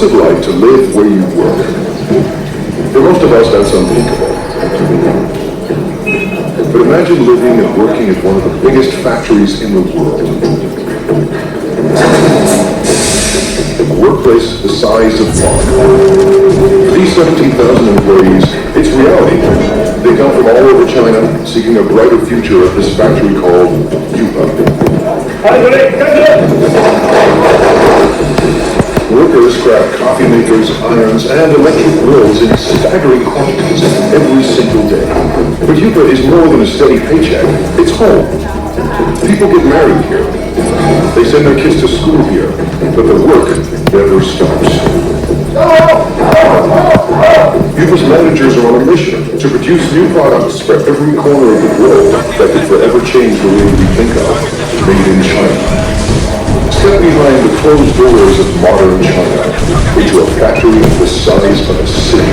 it like to live where you work? For most of us, that's unthinkable. But imagine living and working at one of the biggest factories in the world. A workplace the size of Mars. For these 17,000 employees, it's reality. They come from all over China, seeking a brighter future at this factory called Yupa. Workers craft coffee makers, irons, and electric grills in staggering quantities every single day. But Yupa is more than a steady paycheck. It's home. People get married here. They send their kids to school here. But the work never stops. Yupa's managers are on a mission to produce new products for every corner of the globe that could forever change the way we think of made in China. Step behind the closed doors of modern China into a factory the size of a city.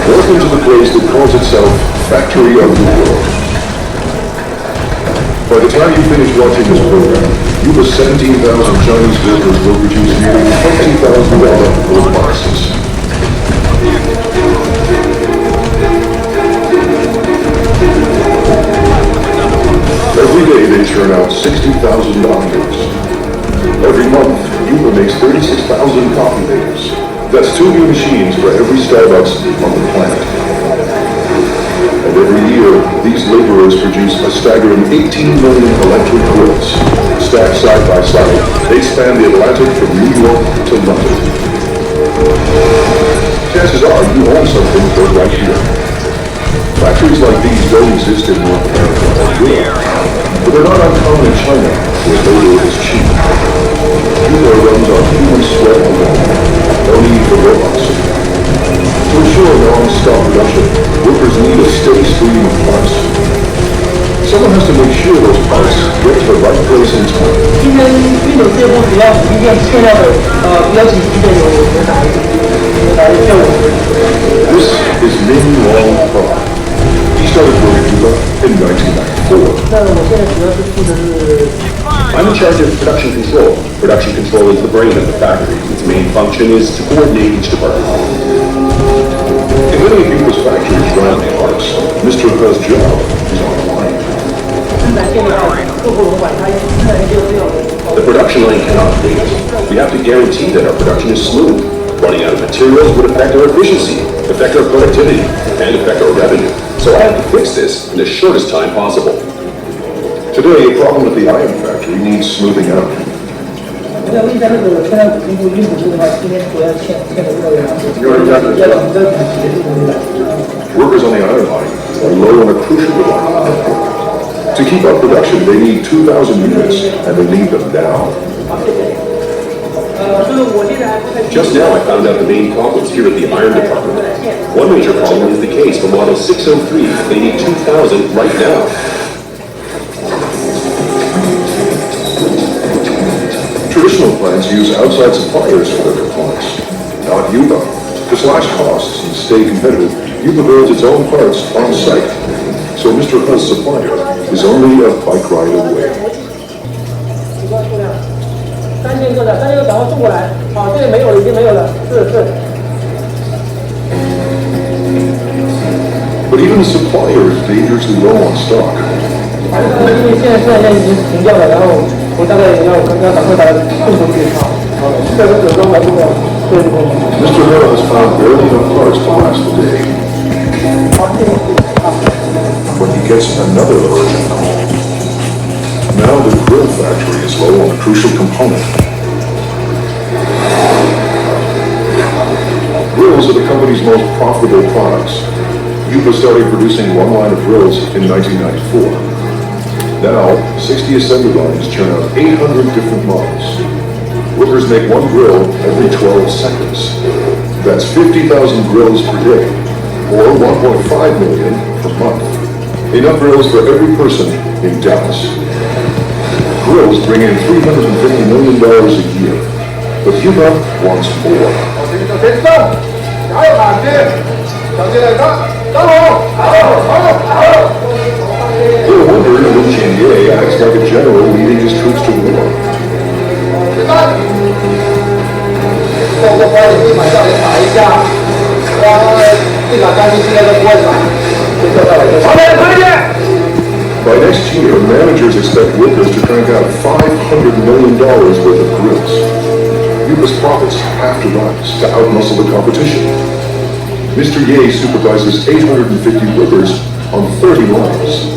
Welcome to the place that calls itself Factory of the World. By the time you finish watching this program, Yupa's 17,000 Chinese workers will produce nearly 20,000 worth boxes. Every day they churn out 60,000 doctors. Every month, Yupa makes 36,000 coffee makers. That's 2 new machines for every Starbucks on the planet. And every year, these laborers produce a staggering 18 million electric grills. Stacked side by side, they span the Atlantic from New York to London. Chances are you own something built right here. Factories like these don't exist in North America or Europe, but they're not uncommon in China, where labor is cheap. Yupa runs on human sweat alone. No need for robots. To ensure non-stop production, workers need a steady stream of parts. Someone has to make sure those parts get to the right place in time. 今天运动这部主要是一件现在的比较紧急的有哪一任务 This is Min Long Park. He started working in 1994. 那我现在主要是负责是 I'm in charge of production control. Production control is the brain of the factory. Its main function is to coordinate each department. In many of Yupa's factories run on parts, Mr. He's job is on the line. 生产线的话，客户老板他生产线就要 The production line cannot wait. We have to guarantee that our production is smooth. Running out of materials would affect our efficiency, affect our productivity, and affect our revenue. So I have to fix this in the shortest time possible. Today, a problem at the iron factory needs smoothing out. 我想问一下，那个现在中国运补部的话，今天主要欠的多少元啊？Workers on the iron line are low on a crucial demand. To keep up production, they need 2,000 units, and they need them now. Just now I found out the main problems here at the iron department. One major problem is the case for model 603. They need 2,000 right now. Traditional plants use outside suppliers for their components, not Yupa. To slash costs and stay competitive, Yupa builds its own parts on site. So Mr. He's supplier is only a bike ride away. 3千个的，3千个赶快送过来。好，这里没有了，已经没有了。是。But even the supplier is dangerously low on stock. 因为现在生产线已经停掉了，然后我大概要赶快把它送出去啊。好，这个手装完之后，对。Mr. Has found barely enough parts to last the day. 好，谢谢。When he gets another urgent call. Now the grill factory is low on a crucial component. Grills are the company's most profitable products. Yupa started producing one line of grills in 1994. Now, 60 assembly lines churn out 800 different models. Workers make one grill every 12 seconds. That's 50,000 grills per day, or 1.5 million per month. Enough grills for every person in Dallas. Grills bring in $350 million a year, but Cuba wants more. No wonder Liu Jingye acts like a general leading his troops to war. 我帮你立马叫人打一下，立马将军现在在锅上，就叫到了就。好嘞，快点！ By next year, managers expect workers to crank out $500 million worth of grills. Cuba's profits have to rise to outmuscle the competition. Mr. Ye supervises 850 workers on 30 lines.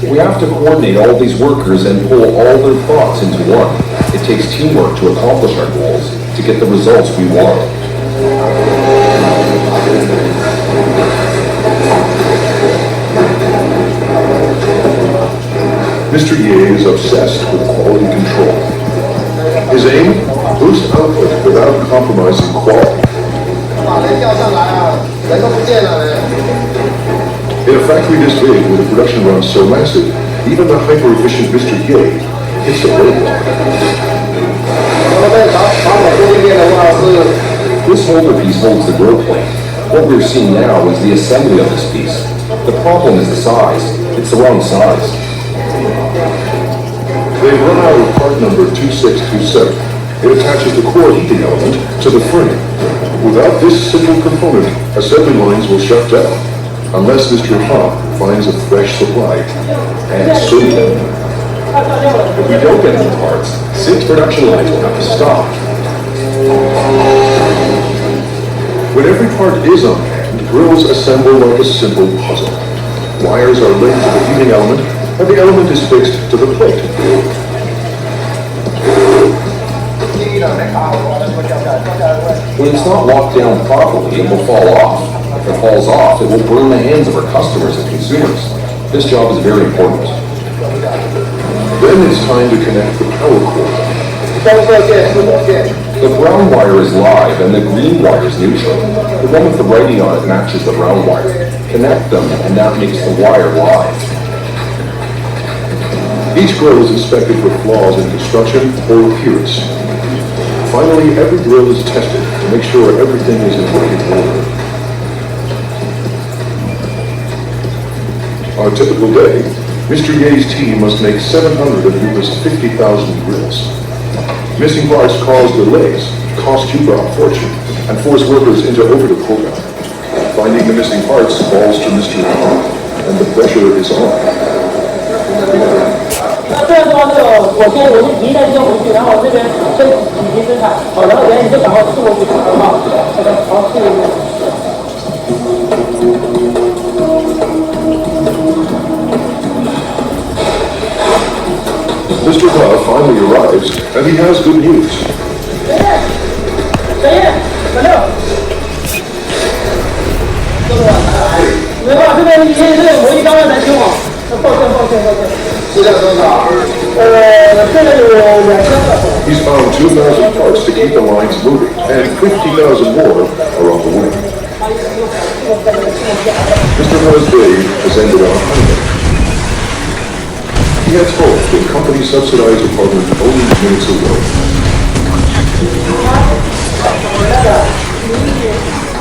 We have to coordinate all these workers and pull all their thoughts into one. It takes teamwork to accomplish our goals, to get the results we want. Mr. Ye is obsessed with quality control. His aim? Boost output without compromising quality. In a factory this big, with a production run so massive, even the hyper-efficient Mr. Ye hits a roadblock. This holder piece holds the grill plate. What we're seeing now is the assembly of this piece. The problem is the size. It's the wrong size. They've run out of part number 2627. It attaches the core heating element to the frame. Without this simple component, assembly lines will shut down, unless Mr. Ha finds a fresh supply, and soon. If we don't get the parts, 6 production lines will have to stop. When every part is on hand, grills assemble like a simple puzzle. Wires are linked to the heating element, and the element is fixed to the plate. When it's not locked down properly, it will fall off. If it falls off, it will burn the hands of our customers and consumers. This job is very important. Then it's time to connect the power cord. The brown wire is live and the green wire is neutral. The one with the writing on it matches the brown wire. Connect them and that makes the wire live. Each grill is inspected for flaws in construction or appearance. Finally, every grill is tested to make sure everything is in working order. On a typical day, Mr. Ye's team must make 700 of Cuba's 50,000 grills. Missing parts cause delays, cost Cuba a fortune, and force workers into overprogram. Finding the missing parts falls to Mr. Ha, and the pressure is on. 这样的话，我先移一下先回去，然后这边先紧急生产，好，然后原来你就赶快送过去，好不好？好，谢谢你。 Mr. Ha finally arrives, and he has good news. 小叶，小六，没办法，这边今天这个模具刚刚才修好，抱歉。质量多少？这个有2000个。 He's found 2,000 parts to keep the lines moving, and 50,000 more are on the way. Mr. Ha's day has ended on a high note. He heads home to a company-subsidized apartment only minutes away.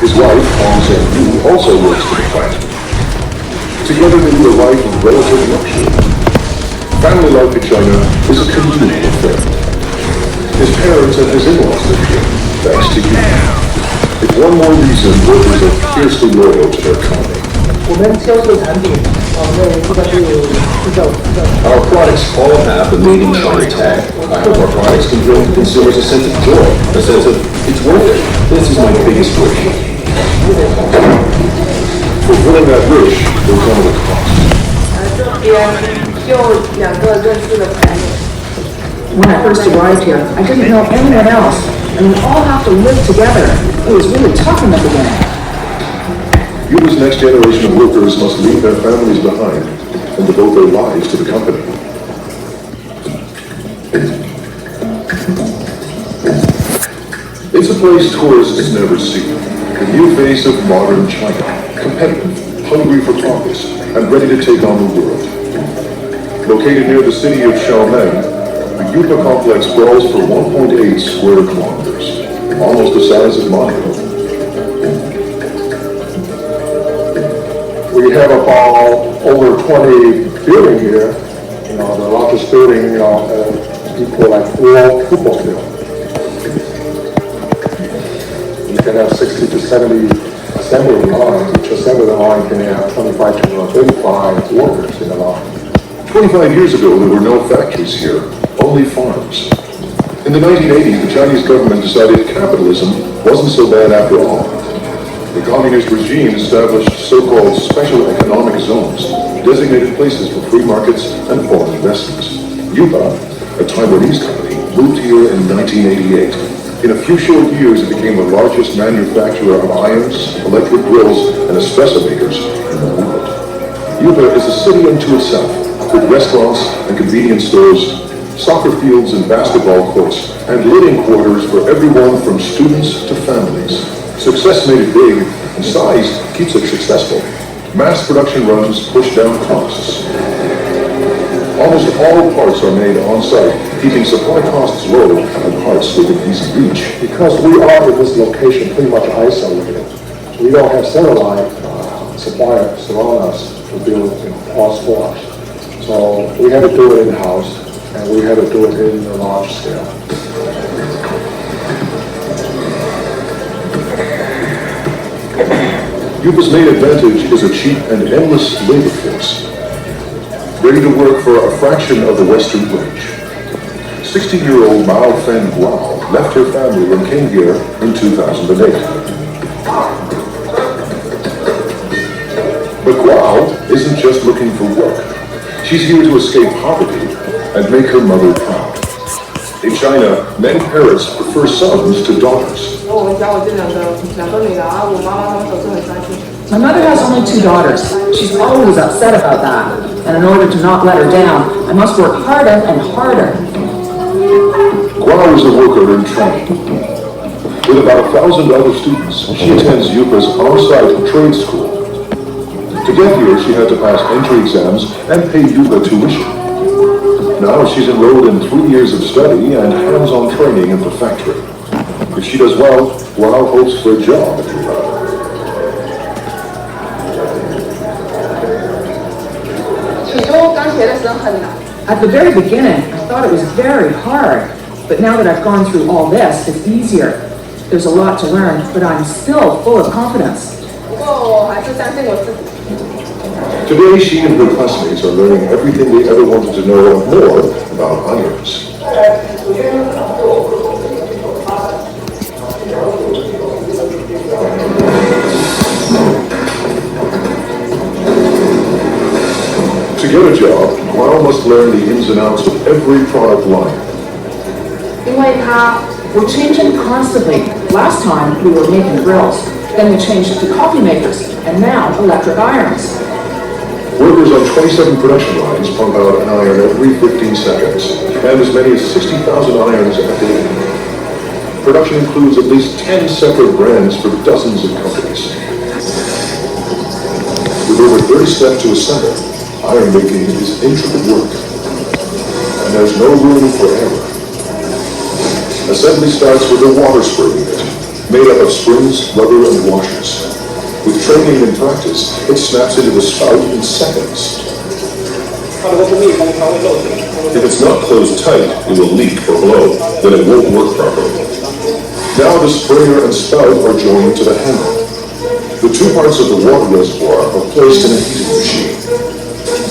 His wife, Hong Sang-yu, also works for the plant. Together they lead a life of relative luxury. Family life in China is a communal affair. His parents and his in-laws live here, thanks to you. It's one more reason workers are fiercely loyal to their company. 我们销售产品，这个是制造。 Our products all have the Made in China tag. I hope our products can bring consumers a sense of joy, a sense of, it's worth it. This is my biggest wish. Fulfilling that wish will come at a cost. 这边就2个认识的朋友。 When I first arrived here, I didn't know anyone else, and we all have to live together. It was really tough in the beginning. Cuba's next generation of workers must leave their families behind and devote their lives to the company. It's a place tourists never see, the new face of modern China, competitive, hungry for progress, and ready to take on the world. Located near the city of Xiamen, the Yupa complex sprawls for 1.8 square kilometers, almost the size of Moscow. We have about over 20 buildings here. The largest building, equal like 4 football fields. You can have 60 to 70 assembly lines. Each assembly line can have 25 to 35 workers in the line. 25 years ago, there were no factories here, only farms. In the 1980s, the Chinese government decided capitalism wasn't so bad after all. The communist regime established so-called special economic zones, designated places for free markets and foreign investments. Yupa, a Taiwanese company, moved here in 1988. In a few short years, it became the largest manufacturer of irons, electric grills, and espresso makers in the world. Yupa is a city unto itself, with restaurants and convenience stores, soccer fields and basketball courts, and living quarters for everyone from students to families. Success made it big, and size keeps it successful. Mass production runs push down costs. Almost all parts are made on-site, keeping supply costs low and parts within easy reach. Because we are in this location pretty much isolated, we don't have satellite suppliers around us to build parts for us. So we had to do it in-house, and we had to do it in a large scale. Yupa's main advantage is a cheap and endless labor force, ready to work for a fraction of the Western wage. 60-year-old Mao Fen Guo left her family and came here in 2008. But Guo isn't just looking for work. She's here to escape poverty and make her mother proud. In China, many parents prefer sons to daughters. My mother has only 2 daughters. She's always upset about that. And in order to not let her down, I must work harder and harder. Guo is a worker in training. With about 1,000 other students, she attends Yupa's on-site trade school. To get here, she had to pass entry exams and pay Yupa tuition. Now she's enrolled in 3 years of study and hands-on training at the factory. If she does well, Guo hopes for a job at Yupa. At the very beginning, I thought it was very hard. But now that I've gone through all this, it's easier. There's a lot to learn, but I'm still full of confidence. Today, she and her classmates are learning everything they ever wanted to know and more about irons. To get a job, Guo must learn the ins and outs of every product line. We're changing constantly. Last time, we were making grills. Then we changed to coffee makers, and now electric irons. Workers on 27 production lines pump out an iron every 15 seconds, and as many as 60,000 irons a day. Production includes at least 10 separate brands for dozens of companies. With over 30 steps to assemble, iron making is intricate work, and there's no room for error. Assembly starts with a water spur unit, made up of springs, rubber, and washers. With training and practice, it snaps into the spout in seconds. If it's not closed tight, it will leak or blow, then it won't work properly. Now the sprayer and spout are joined to the handle. The 2 parts of the water reservoir are placed in a heating machine.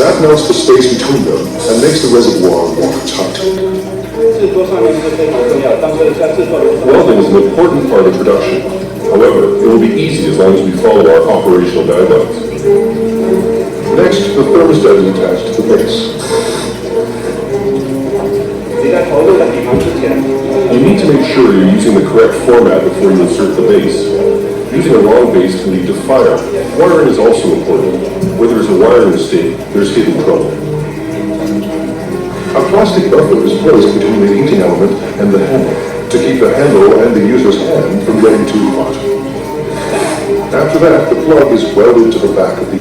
That melts the space between them and makes the reservoir watertight. Welding is an important part of production. However, it will be easy as long as we follow our operational guidelines. Next, the thermostat is attached to the base. You need to make sure you're using the correct format before you insert the base. Using a wrong base can lead to fire. Wiring is also important. Where there's a wire mistake, there's hidden trouble. A plastic buffer is placed between the heating element and the handle to keep the handle and the user's hand from getting too hot. After that, the plug is welded to the back of the...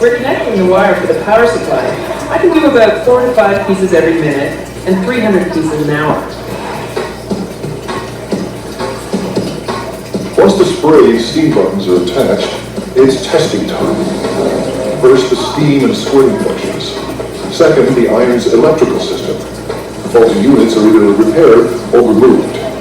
We're connecting the wire for the power supply. I can do about 4 to 5 pieces every minute and 300 pieces an hour. Once the spray and steam buttons are attached, it's testing time. First, the steam and squirting functions. Second, the iron's electrical system. Faulty units are either repaired or removed.